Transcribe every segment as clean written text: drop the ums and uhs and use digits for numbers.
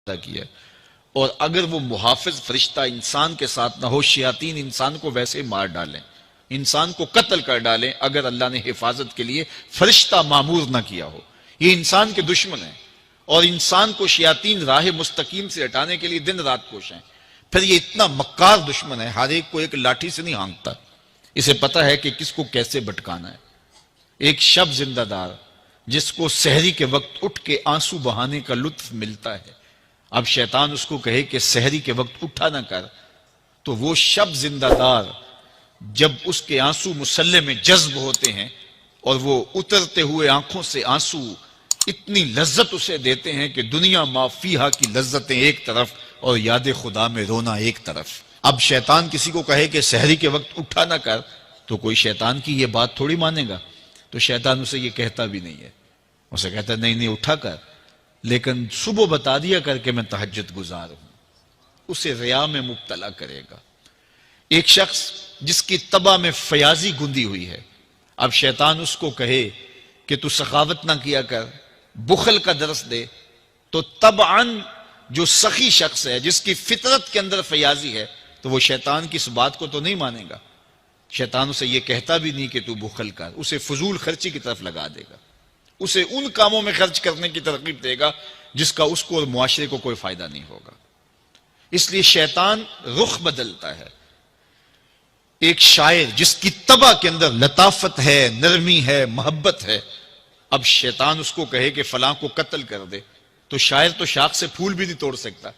کیا ہے، اور اگر وہ محافظ فرشتہ انسان کے ساتھ نہ ہو، شیاطین انسان کو ویسے مار ڈالیں، انسان کو قتل کر ڈالیں، اگر اللہ نے حفاظت کے لیے فرشتہ معمور نہ کیا ہو۔ یہ انسان کے دشمن ہیں، اور انسان کو شیاطین راہ مستقیم سے ہٹانے کے لیے دن رات کوشاں ہیں۔ پھر یہ اتنا مکار دشمن ہے، ہر ایک کو ایک لاٹھی سے نہیں ہانکتا، اسے پتہ ہے کہ کس کو کیسے بھٹکانا ہے۔ ایک شب زندہ دار جس کو سحری کے وقت اٹھ کے آنسو بہانے کا لطف ملتا ہے، اب شیطان اس کو کہے کہ سحری کے وقت اٹھا نہ کر، تو وہ شب زندہ دار جب اس کے آنسو مصلے میں جذب ہوتے ہیں اور وہ اترتے ہوئے آنکھوں سے آنسو اتنی لذت اسے دیتے ہیں کہ دنیا ما فیہا کی لذتیں ایک طرف اور یاد خدا میں رونا ایک طرف۔ اب شیطان کسی کو کہے کہ سحری کے وقت اٹھا نہ کر، تو کوئی شیطان کی یہ بات تھوڑی مانے گا، تو شیطان اسے یہ کہتا بھی نہیں ہے، اسے کہتا ہے نہیں اٹھا کر، لیکن صبح بتا دیا کر کے میں تہجد گزار ہوں، اسے ریا میں مبتلا کرے گا۔ ایک شخص جس کی طبع میں فیاضی گندی ہوئی ہے، اب شیطان اس کو کہے کہ تو سخاوت نہ کیا کر، بخل کا درس دے، تو طبعاً جو سخی شخص ہے، جس کی فطرت کے اندر فیاضی ہے، تو وہ شیطان کی اس بات کو تو نہیں مانے گا۔ شیطان اسے یہ کہتا بھی نہیں کہ تو بخل کر، اسے فضول خرچی کی طرف لگا دے گا، اسے ان کاموں میں خرچ کرنے کی ترغیب دے گا جس کا اس کو اور معاشرے کو کوئی فائدہ نہیں ہوگا۔ اس لیے شیطان رخ بدلتا ہے۔ ایک شاعر جس کی طبع کے اندر لطافت ہے، نرمی ہے، محبت ہے، اب شیطان اس کو کہے کہ فلاں کو قتل کر دے، تو شاعر تو شاخ سے پھول بھی نہیں توڑ سکتا،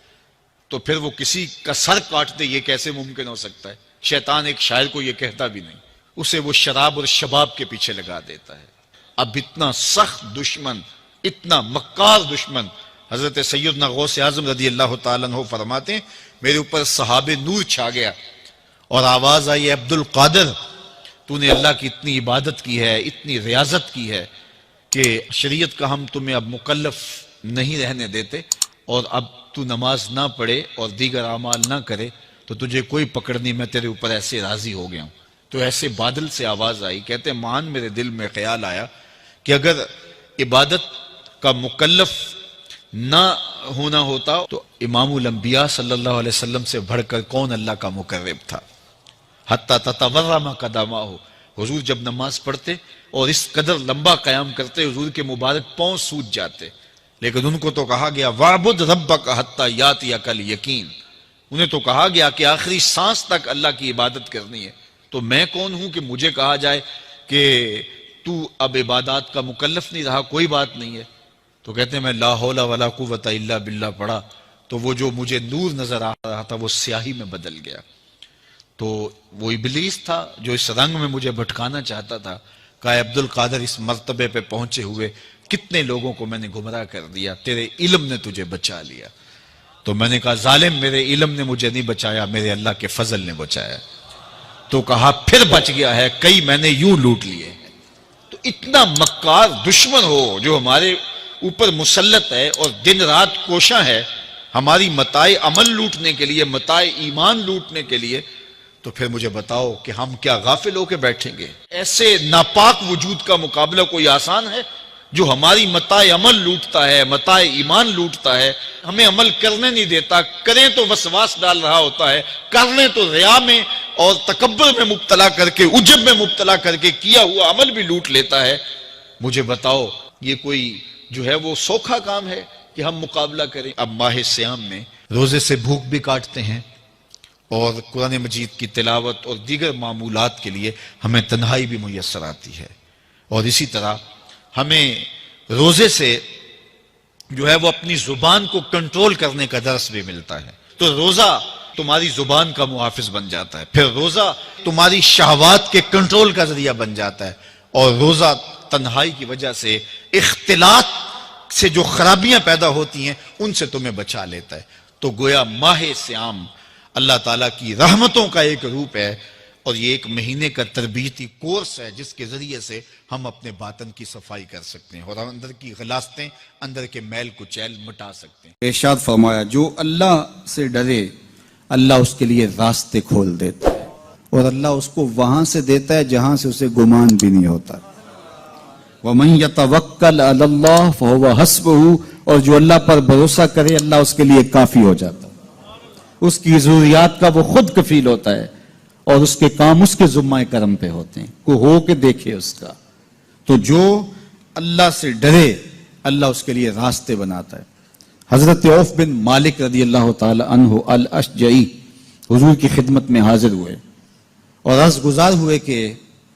تو پھر وہ کسی کا سر کاٹ دے، یہ کیسے ممکن ہو سکتا ہے؟ شیطان ایک شاعر کو یہ کہتا بھی نہیں، اسے وہ شراب اور شباب کے پیچھے لگا دیتا ہے۔ اب اتنا سخت دشمن، اتنا مکار دشمن، حضرت سیدنا غوث اعظم رضی اللہ تعالیٰ عنہ فرماتے ہیں میرے اوپر صحاب نور چھا گیا اور آواز آئی، عبد القادر تو نے اللہ کی اتنی عبادت کی ہے، اتنی ریاضت کی ہے کہ شریعت کا ہم تمہیں اب مکلف نہیں رہنے دیتے، اور اب تو نماز نہ پڑھے اور دیگر اعمال نہ کرے تو تجھے کوئی پکڑ نہیں، میں تیرے اوپر ایسے راضی ہو گیا ہوں۔ تو ایسے بادل سے آواز آئی، کہتے ہیں مان میرے دل میں خیال آیا کہ اگر عبادت کا مکلف نہ ہونا ہوتا تو امام الانبیاء صلی اللہ علیہ وسلم سے بڑھ کر کون اللہ کا مقرب تھا۔ حتی تتورم قدماہ، حضور جب نماز پڑھتے اور اس قدر لمبا قیام کرتے حضور کے مبارک پاؤں سوج جاتے، لیکن ان کو تو کہا گیا وَعْبُدْ رَبَّكَ حَتَّى يَأْتِيَكَ الْيَقِينُ، انہیں تو کہا گیا کہ آخری سانس تک اللہ کی عبادت کرنی ہے۔ تو میں کون ہوں کہ مجھے کہا جائے کہ تو اب عبادات کا مکلف نہیں رہا، کوئی بات نہیں ہے۔ تو کہتے ہیں میں لا حول ولا قوت الا باللہ پڑھا تو وہ جو مجھے نور نظر آ رہا تھا وہ سیاہی میں بدل گیا۔ تو وہ ابلیس تھا جو اس رنگ میں مجھے بھٹکانا چاہتا تھا، کہا عبد القادر اس مرتبے پہ پہنچے ہوئے کتنے لوگوں کو میں نے گمراہ کر دیا، تیرے علم نے تجھے بچا لیا۔ تو میں نے کہا ظالم میرے علم نے مجھے نہیں بچایا، میرے اللہ کے فضل نے بچایا۔ تو کہا پھر بچ گیا ہے، کئی میں نے یوں لوٹ لیے ہیں۔ تو اتنا مکار دشمن ہو جو ہمارے اوپر مسلط ہے اور دن رات کوشاں ہے ہماری متاع عمل لوٹنے کے لیے، متاع ایمان لوٹنے کے لیے، تو پھر مجھے بتاؤ کہ ہم کیا غافل ہو کے بیٹھیں گے؟ ایسے ناپاک وجود کا مقابلہ کوئی آسان ہے جو ہماری متاع عمل لوٹتا ہے، متاع ایمان لوٹتا ہے، ہمیں عمل کرنے نہیں دیتا، کریں تو وسواس ڈال رہا ہوتا ہے، کر لیں تو ریا میں اور تکبر میں مبتلا کر کے، عجب میں مبتلا کر کے کیا ہوا عمل بھی لوٹ لیتا ہے۔ مجھے بتاؤ یہ کوئی جو ہے وہ سوکھا کام ہے کہ ہم مقابلہ کریں؟ اب ماہ سیام میں روزے سے بھوک بھی کاٹتے ہیں اور قرآن مجید کی تلاوت اور دیگر معمولات کے لیے ہمیں تنہائی بھی میسر آتی ہے، اور اسی طرح ہمیں روزے سے جو ہے وہ اپنی زبان کو کنٹرول کرنے کا درس بھی ملتا ہے۔ تو روزہ تمہاری زبان کا محافظ بن جاتا ہے، پھر روزہ تمہاری شہوات کے کنٹرول کا ذریعہ بن جاتا ہے، اور روزہ تنہائی کی وجہ سے اختلاط سے جو خرابیاں پیدا ہوتی ہیں ان سے تمہیں بچا لیتا ہے۔ تو گویا ماہ سیام اللہ تعالیٰ کی رحمتوں کا ایک روپ ہے، اور یہ ایک مہینے کا تربیتی کورس ہے جس کے ذریعے سے ہم اپنے باطن کی صفائی کر سکتے ہیں اور اندر کی غلاستیں، اندر کے میل کچیل مٹا سکتے ہیں۔ ارشاد فرمایا جو اللہ سے ڈرے اللہ اس کے لیے راستے کھول دیتا ہے، اور اللہ اس کو وہاں سے دیتا ہے جہاں سے اسے گمان بھی نہیں ہوتا۔ وَمَن يَتَوَكَّلْ عَلَى اللَّهِ فَهُوَ حَسْبُهُ، اور جو اللہ پر بھروسہ کرے اللہ اس کے لیے کافی ہو جاتا ہے، اس کی ضروریات کا وہ خود کفیل ہوتا ہے اور اس کے کام اس کے ذمہ کرم پہ ہوتے ہیں، کو ہو کے دیکھے اس کا۔ تو جو اللہ سے ڈرے اللہ اس کے لیے راستے بناتا ہے۔ حضرت عوف بن مالک رضی اللہ تعالی عنہ الاشجعی حضور کی خدمت میں حاضر ہوئے اور عرض گزار ہوئے کہ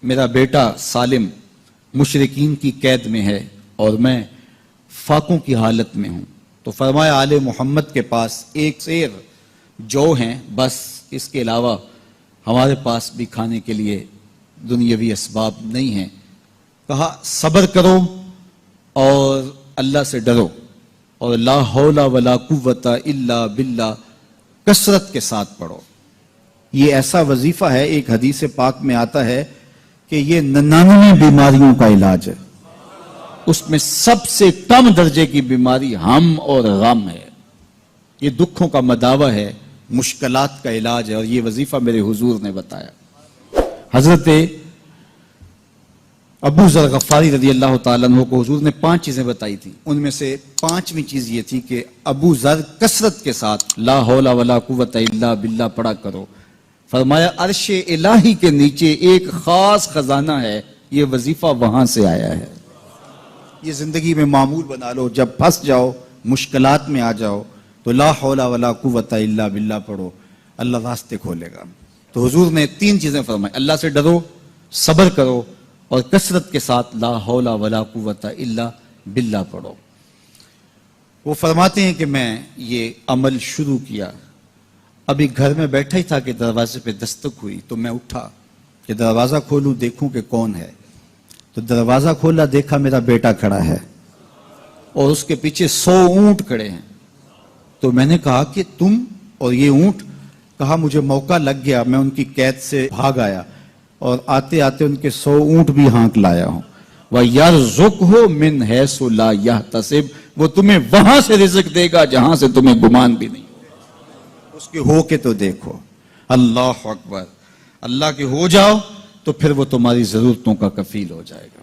میرا بیٹا سالم مشرکین کی قید میں ہے اور میں فاقوں کی حالت میں ہوں، تو فرمایا آل محمد کے پاس ایک سیر جو ہیں، بس اس کے علاوہ ہمارے پاس بھی کھانے کے لیے دنیاوی اسباب نہیں ہیں۔ کہا صبر کرو اور اللہ سے ڈرو اور لا حول ولا قوت الا باللہ کثرت کے ساتھ پڑھو۔ یہ ایسا وظیفہ ہے، ایک حدیث پاک میں آتا ہے کہ یہ 99 بیماریوں کا علاج ہے، اس میں سب سے کم درجے کی بیماری ہم اور غم ہے، یہ دکھوں کا مداوع ہے، مشکلات کا علاج ہے، اور یہ وظیفہ میرے حضور نے بتایا۔ حضرت ابو ذر غفاری رضی اللہ تعالیٰ عنہ کو حضور نے 5 چیزیں بتائی تھی، ان میں سے 5ویں چیز یہ تھی کہ ابو ذر کثرت کے ساتھ لا حول ولا قوت الا باللہ پڑھا کرو۔ فرمایا عرش الہی کے نیچے ایک خاص خزانہ ہے، یہ وظیفہ وہاں سے آیا ہے، یہ زندگی میں معمول بنا لو، جب پھنس جاؤ مشکلات میں آ جاؤ تو لا حول ولا قوت الا باللہ پڑھو، اللہ راستے کھولے گا۔ تو حضور نے 3 چیزیں فرمائی، اللہ سے ڈرو، صبر کرو اور کثرت کے ساتھ لا حول ولا قوت الا باللہ پڑھو۔ وہ فرماتے ہیں کہ میں یہ عمل شروع کیا، ابھی گھر میں بیٹھا ہی تھا کہ دروازے پہ دستک ہوئی، تو میں اٹھا کہ دروازہ کھولوں دیکھوں کہ کون ہے، تو دروازہ کھولا، دیکھا میرا بیٹا کھڑا ہے اور اس کے پیچھے 100 اونٹ کھڑے ہیں۔ تو میں نے کہا کہ تم اور یہ اونٹ؟ کہا مجھے موقع لگ گیا، میں ان کی قید سے بھاگ آیا اور آتے آتے ان کے 100 اونٹ بھی ہانک لایا ہوں۔ وَيَرْزُقْهُ مِنْ حَيْثُ لَا يَحْتَسِبُ، وہ تمہیں وہاں سے رزق دے گا جہاں سے تمہیں گمان بھی نہیں، اس کے ہو کے تو دیکھو۔ اللہ اکبر، اللہ کے ہو جاؤ تو پھر وہ تمہاری ضرورتوں کا کفیل ہو جائے گا۔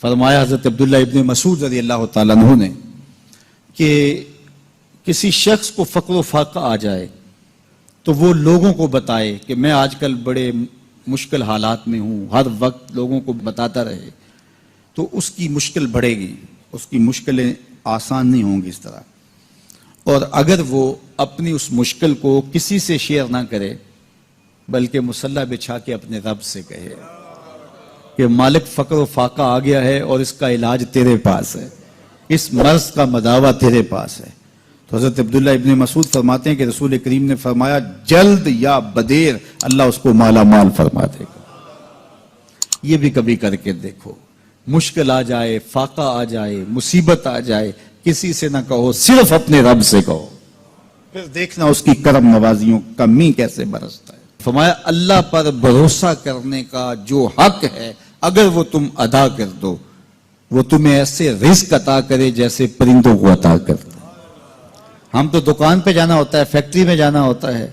فرمایا حضرت عبداللہ ابن مسعود رضی اللہ تعالیٰ عنہ نے کہ کسی شخص کو فقر و فاقہ آ جائے تو وہ لوگوں کو بتائے کہ میں آج کل بڑے مشکل حالات میں ہوں، ہر وقت لوگوں کو بتاتا رہے تو اس کی مشکل بڑھے گی، اس کی مشکلیں آسان نہیں ہوں گی اس طرح۔ اور اگر وہ اپنی اس مشکل کو کسی سے شیئر نہ کرے بلکہ مصلی بچھا کے اپنے رب سے کہے کہ مالک فقر و فاقہ آ گیا ہے اور اس کا علاج تیرے پاس ہے، اس مرض کا مداوع تیرے پاس ہے۔ تو حضرت عبداللہ ابن مسعود فرماتے ہیں کہ رسول کریم نے فرمایا جلد یا بدیر اللہ اس کو مالا مال فرما دے گا۔ یہ بھی کبھی کر کے دیکھو، مشکل آ جائے، فاقہ آ جائے، مصیبت آ جائے، کسی سے نہ کہو، صرف اپنے رب سے کہو، پھر دیکھنا اس کی کرم نوازیوں کا می کیسے برستا ہے۔ فرمایا اللہ پر بھروسہ کرنے کا جو حق ہے اگر وہ تم ادا کر دو، وہ تمہیں ایسے رزق عطا کرے جیسے پرندوں کو عطا کرتا ہے۔ ہم تو دکان پہ جانا ہوتا ہے، فیکٹری میں جانا ہوتا ہے،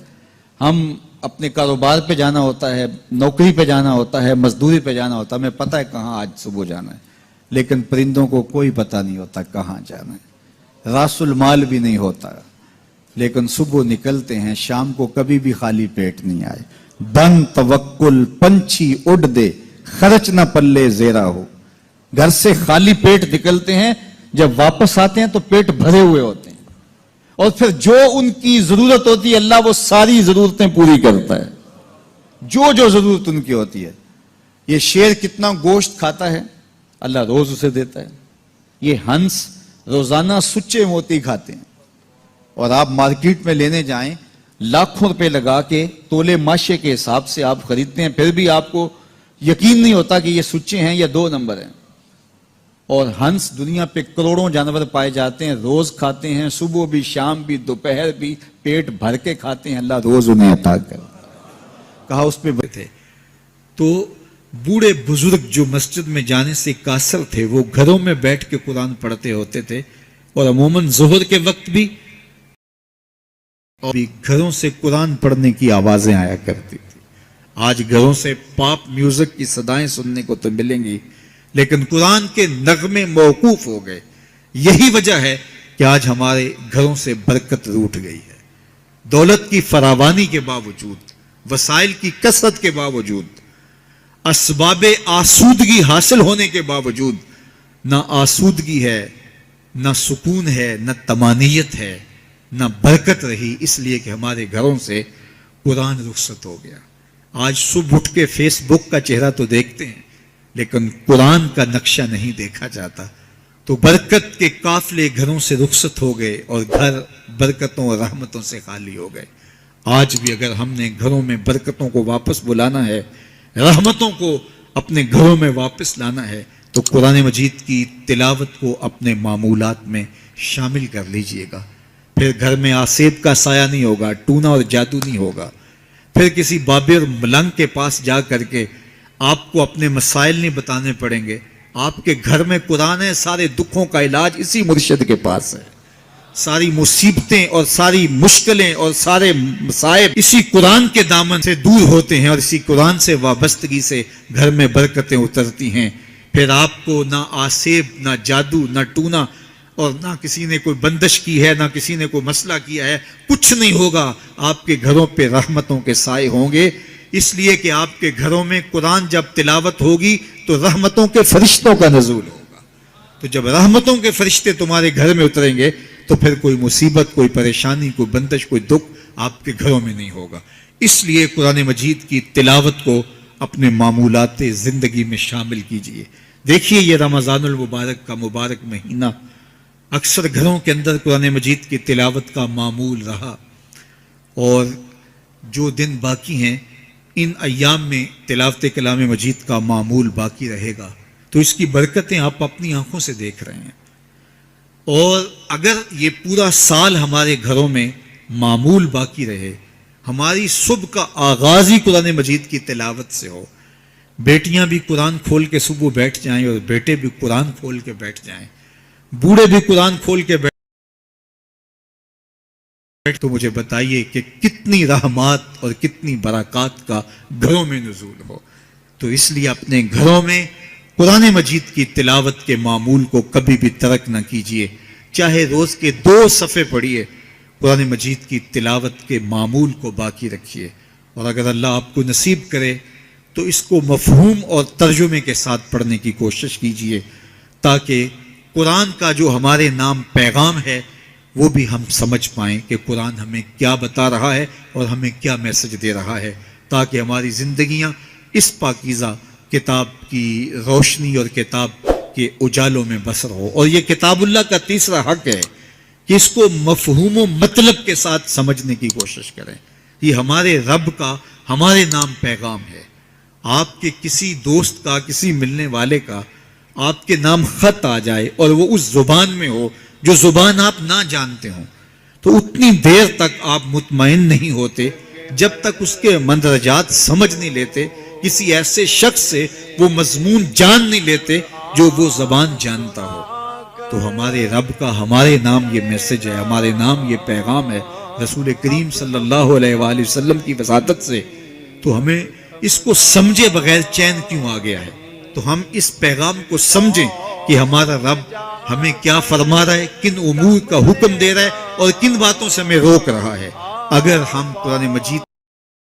ہم اپنے کاروبار پہ جانا ہوتا ہے، نوکری پہ جانا ہوتا ہے، مزدوری پہ جانا ہوتا ہے، ہمیں پتہ ہے کہاں آج صبح جانا ہے، لیکن پرندوں کو کوئی پتہ نہیں ہوتا کہاں جانا ہے، راس المال بھی نہیں ہوتا، لیکن صبح نکلتے ہیں، شام کو کبھی بھی خالی پیٹ نہیں آئے۔ بن توکل پنچھی اڑ دے، خرچ نہ پلے زیرا ہو۔ گھر سے خالی پیٹ نکلتے ہیں، جب واپس آتے ہیں تو پیٹ بھرے ہوئے ہوتے ہیں، اور پھر جو ان کی ضرورت ہوتی ہے اللہ وہ ساری ضرورتیں پوری کرتا ہے، جو جو ضرورت ان کی ہوتی ہے۔ یہ شیر کتنا گوشت کھاتا ہے اللہ روز اسے دیتا ہے، یہ ہنس روزانہ سچے موتی کھاتے ہیں، اور آپ مارکیٹ میں لینے جائیں لاکھوں روپے لگا کے تولے ماشے کے حساب سے آپ خریدتے ہیں، پھر بھی آپ کو یقین نہیں ہوتا کہ یہ سچے ہیں یا 2 نمبر ہیں۔ اور ہنس دنیا پہ کروڑوں جانور پائے جاتے ہیں، روز کھاتے ہیں، صبح بھی، شام بھی، دوپہر بھی، پیٹ بھر کے کھاتے ہیں، اللہ روز انہیں عطا کرتا ہے۔ کہا اس پہ تھے تو بوڑھے بزرگ جو مسجد میں جانے سے قاصر تھے وہ گھروں میں بیٹھ کے قرآن پڑھتے ہوتے تھے، اور عموماً ظہر کے وقت بھی اور گھروں سے قرآن پڑھنے کی آوازیں آیا کرتی تھی۔ آج گھروں سے پاپ میوزک کی صدائیں سننے کو تو ملیں گی، لیکن قرآن کے نغمے موقوف ہو گئے. یہی وجہ ہے کہ آج ہمارے گھروں سے برکت روٹ گئی ہے. دولت کی فراوانی کے باوجود، وسائل کی کثرت کے باوجود، اسباب آسودگی حاصل ہونے کے باوجود نہ آسودگی ہے، نہ سکون ہے، نہ طمانینت ہے، نہ برکت رہی، اس لیے کہ ہمارے گھروں سے قرآن رخصت ہو گیا. آج صبح اٹھ کے فیس بک کا چہرہ تو دیکھتے ہیں لیکن قرآن کا نقشہ نہیں دیکھا جاتا. تو برکت کے قافلے گھروں سے رخصت ہو گئے اور گھر برکتوں اور رحمتوں سے خالی ہو گئے. آج بھی اگر ہم نے گھروں میں برکتوں کو واپس بلانا ہے، رحمتوں کو اپنے گھروں میں واپس لانا ہے، تو قرآن مجید کی تلاوت کو اپنے معمولات میں شامل کر لیجئے گا. پھر گھر میں آسیب کا سایہ نہیں ہوگا، ٹونا اور جادو نہیں ہوگا. پھر کسی بابر ملنگ کے پاس جا کر کے آپ کو اپنے مسائل نہیں بتانے پڑیں گے. آپ کے گھر میں قرآن ہے، سارے دکھوں کا علاج اسی مرشد کے پاس ہے. ساری مصیبتیں اور ساری مشکلیں اور سارے مصائب اسی قرآن کے دامن سے دور ہوتے ہیں اور اسی قرآن سے وابستگی سے گھر میں برکتیں اترتی ہیں. پھر آپ کو نہ آسیب، نہ جادو، نہ ٹونا، اور نہ کسی نے کوئی بندش کی ہے، نہ کسی نے کوئی مسئلہ کیا ہے، کچھ نہیں ہوگا. آپ کے گھروں پہ رحمتوں کے سائے ہوں گے، اس لیے کہ آپ کے گھروں میں قرآن جب تلاوت ہوگی تو رحمتوں کے فرشتوں کا نزول ہوگا. تو جب رحمتوں کے فرشتے تمہارے گھر میں اتریں گے تو پھر کوئی مصیبت، کوئی پریشانی، کوئی بندش، کوئی دکھ آپ کے گھروں میں نہیں ہوگا. اس لیے قرآن مجید کی تلاوت کو اپنے معمولات زندگی میں شامل کیجئے. دیکھیے یہ رمضان المبارک کا مبارک مہینہ اکثر گھروں کے اندر قرآن مجید کی تلاوت کا معمول رہا، اور جو دن باقی ہیں ان ایام میں تلاوت کلام مجید کا معمول باقی رہے گا. تو اس کی برکتیں آپ اپنی آنکھوں سے دیکھ رہے ہیں. اور اگر یہ پورا سال ہمارے گھروں میں معمول باقی رہے، ہماری صبح کا آغاز ہی قرآن مجید کی تلاوت سے ہو، بیٹیاں بھی قرآن کھول کے صبح بیٹھ جائیں اور بیٹے بھی قرآن کھول کے بیٹھ جائیں، بوڑھے بھی قرآن کھول کے بیٹھ، تو مجھے بتائیے کہ کتنی رحمات اور کتنی برکات کا گھروں میں نزول ہو. تو اس لیے اپنے گھروں میں قرآن مجید کی تلاوت کے معمول کو کبھی بھی ترک نہ کیجیے. چاہے روز کے 2 صفحے پڑھیے، قرآن مجید کی تلاوت کے معمول کو باقی رکھیے. اور اگر اللہ آپ کو نصیب کرے تو اس کو مفہوم اور ترجمے کے ساتھ پڑھنے کی کوشش کیجیے، تاکہ قرآن کا جو ہمارے نام پیغام ہے وہ بھی ہم سمجھ پائیں کہ قرآن ہمیں کیا بتا رہا ہے اور ہمیں کیا میسج دے رہا ہے، تاکہ ہماری زندگیاں اس پاکیزہ کتاب کی روشنی اور کتاب کے اجالوں میں بسر ہو. اور یہ کتاب اللہ کا تیسرا حق ہے کہ اس کو مفہوم و مطلب کے ساتھ سمجھنے کی کوشش کریں. یہ ہمارے رب کا ہمارے نام پیغام ہے. آپ کے کسی دوست کا، کسی ملنے والے کا آپ کے نام خط آ جائے اور وہ اس زبان میں ہو جو زبان آپ نہ جانتے ہوں، تو اتنی دیر تک آپ مطمئن نہیں ہوتے جب تک اس کے مندرجات سمجھ نہیں لیتے، کسی ایسے شخص سے وہ مضمون جان نہیں لیتے جو وہ زبان جانتا ہو. تو ہمارے رب کا ہمارے نام یہ میسج ہے، ہمارے نام یہ پیغام ہے رسول کریم صلی اللہ علیہ وآلہ وسلم کی وساطت سے. تو ہمیں اس کو سمجھے بغیر چین کیوں آ گیا ہے؟ تو ہم اس پیغام کو سمجھیں کہ ہمارا رب ہمیں کیا فرما رہا ہے، کن امور کا حکم دے رہا ہے اور کن باتوں سے ہمیں روک رہا ہے. اگر ہم قرآن مجید